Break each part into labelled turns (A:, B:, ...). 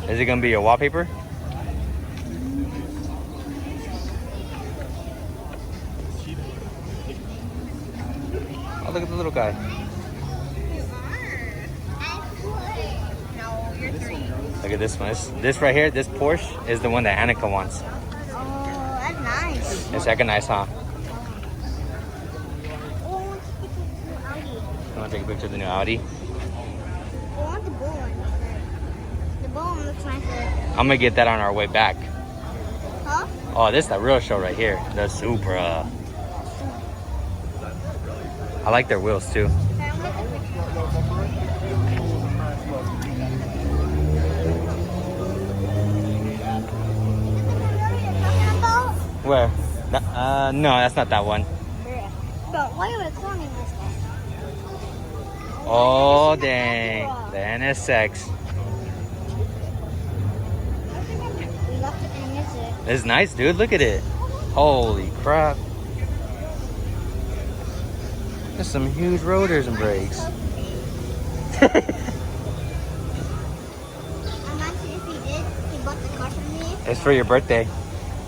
A: Is it gonna be your wallpaper? Oh, look at the little guy. Look at this one. This right here, this Porsche is the one that Annika wants.
B: Oh, that's nice.
A: It's like a nice, huh?
B: Oh,
A: You want to take a picture of the new Audi?
B: I want the blue one. The blue one looks nicer.
A: I'm gonna get that on our way back.
B: Huh?
A: Oh, this is the real show right here. The Supra. I like their wheels too. Where? No, that's not that one.
B: But why are we calling this thing?
A: Oh, dang. The NSX.
B: We left the NSX.
A: It's nice, dude. Look at it. Holy crap. There's some huge rotors and brakes.
B: I'm actually, if he did, he bought the car for me.
A: It's for your birthday.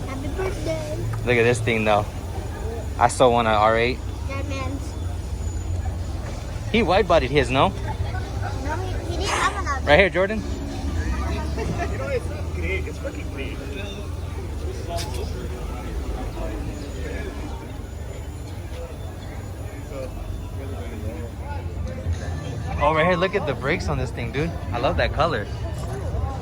B: Happy birthday.
A: Look at this thing, though. I still want an R8.
B: That man's.
A: He wide-bodied his, no?
B: No, he didn't have enough.
A: Right here, Jordan.
C: You know, it's not great. It's fucking great.
A: Oh, right here, look at the brakes on this thing, dude. I love that color.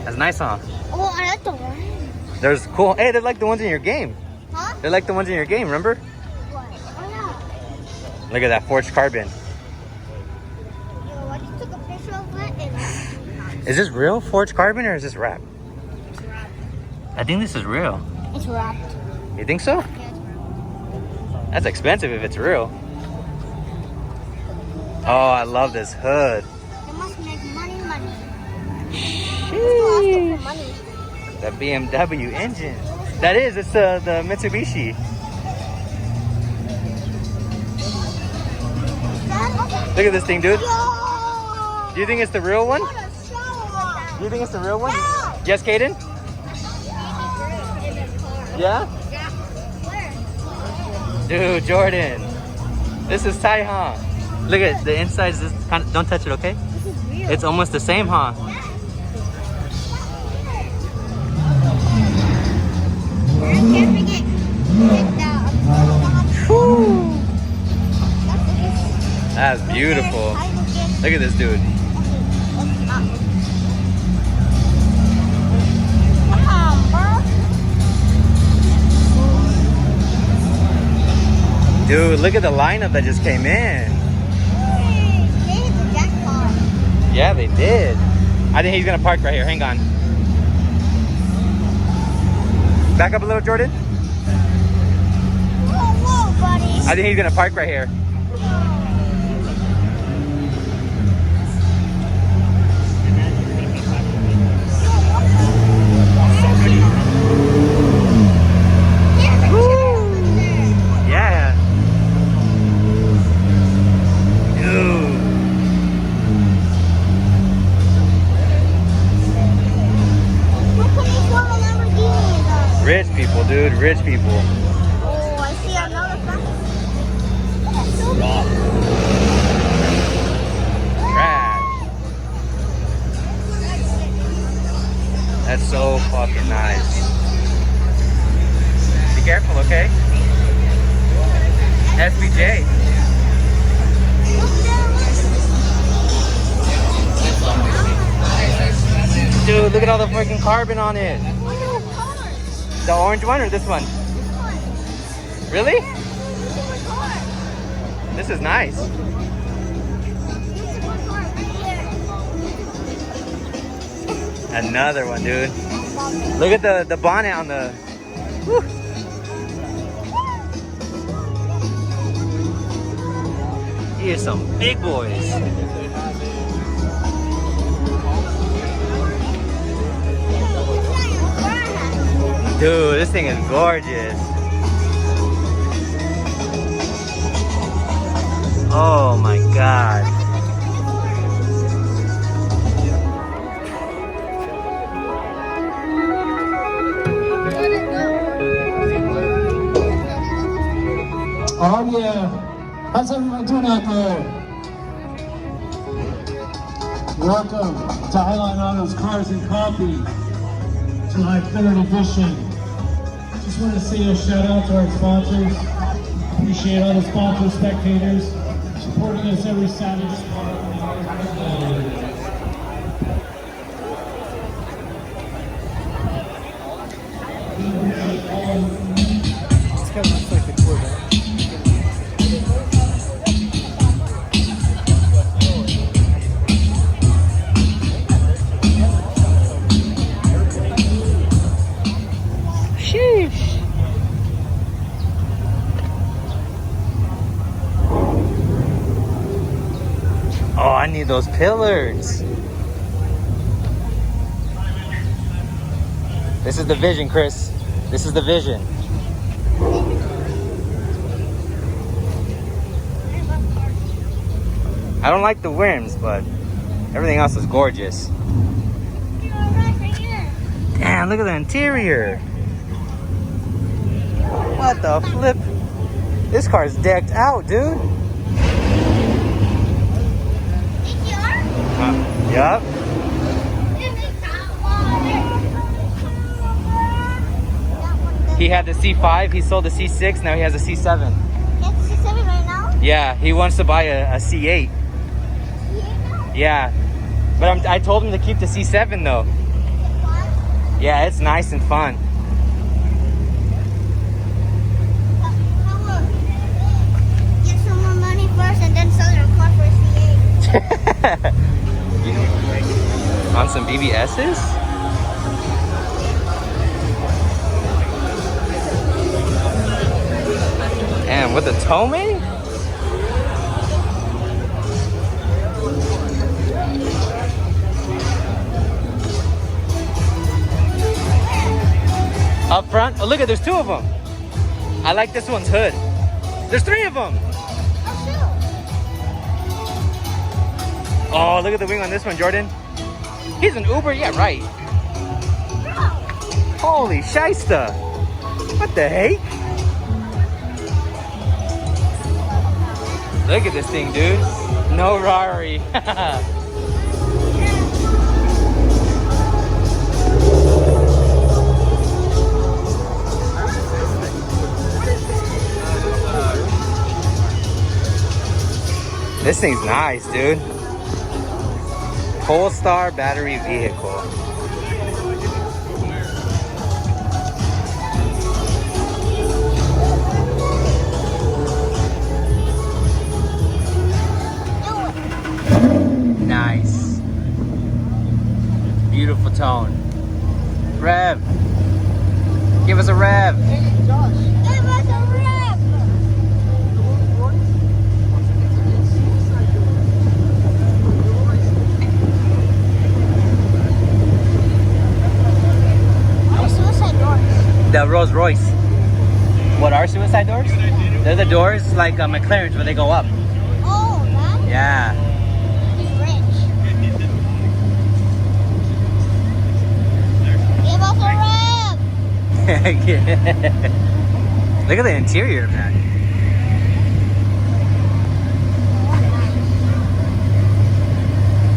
A: That's nice, huh?
B: Oh, I like the one.
A: There's cool. Hey, they're like the ones in your game.
B: Huh?
A: They're like the ones in your game, remember?
B: What? Oh,
A: Look at that forged carbon.
B: yeah. Yo, I just took a picture of it and
A: Is this real forged carbon or is this wrap?
B: it's wrapped.
A: I think this is real.
B: It's wrapped.
A: You think so?
B: Yeah, it's wrapped.
A: That's expensive if it's real. Oh, I love this hood.
B: They must make money.
A: Sheesh.
B: Money.
A: The BMW engine. That is, it's the Mitsubishi. Look at this thing, dude.
B: Yo!
A: Do you think it's the real one?
B: What a show!
A: Do you think it's the real one?
B: Yeah.
A: Yes, Kaden? Yeah?
B: Where?
A: Dude, Jordan. This is tight, huh? Look at the inside. Is this kind of, don't touch it, okay?
B: This is real.
A: It's almost the same, huh?
B: I can't forget.
A: Whew. That's beautiful. Look at this dude.
B: Come on, bro.
A: Dude, look at the lineup that just came in.
B: Hey, they hit the jackpot.
A: Yeah, they did. I think he's gonna park right here. Hang on. Back up a little, Jordan.
B: Whoa, buddy.
A: I think he's gonna park right here. Yeah. Dude. Rich people, dude. Rich people.
B: Oh, I see another one.
A: Trash. That's so fucking nice. Be careful, okay? SBJ. Dude, look at all the freaking carbon on it. The orange one or this one? Really? This is nice. Another one, dude. Look at the bonnet on the... Whew. Here's some big boys. Dude, this thing is gorgeous. Oh my God.
D: Oh yeah. How's everyone doing out there? Welcome to Highline Auto's Cars and Coffee, July 3rd edition. Just want to say a shout out to our sponsors. Appreciate all the sponsors, spectators, supporting us every Saturday.
A: This guy looks like the quarterback. Sheesh. Oh, I need those pillars. This is the vision, Chris. This is the vision. I don't like the rims, but everything else is gorgeous. Damn, look at the interior. What the flip? This car's decked out, dude. Yup. He had the C5, he sold the C6, now he has a C7.
B: He has a C7 right now?
A: Yeah, he wants to buy a C8. Yeah, but I told him to keep the C7 though. Yeah, it's nice and fun.
B: Get some more money first and then sell your car for a C8.
A: On some BBS's? And with the Tomei? Up front? Oh, look at, there's two of them. I like this one's hood. There's three of them. Oh, look at the wing on this one, Jordan. He's an Uber? Yeah, right. Holy shysta. What the heck? Look at this thing, dude. No Rari. This thing's nice, dude. Polestar battery vehicle. Nice. Beautiful tone. Rev. Give us a rev.
B: Give us a rev. Suicide doors.
A: The Rolls Royce. What are suicide doors? They're the doors like McLaren's where they go up.
B: Oh, that?
A: Yeah.
B: He's rich. Give us a rev.
A: Look at the interior, man.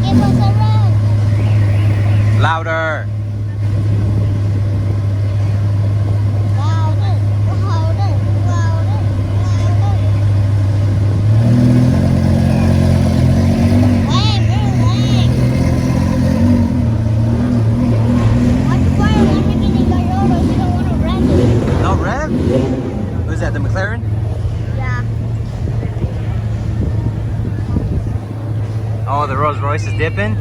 B: Give us a rev.
A: Louder. No rev? Who's that, the McLaren?
B: Yeah.
A: Oh, the Rolls Royce is dipping?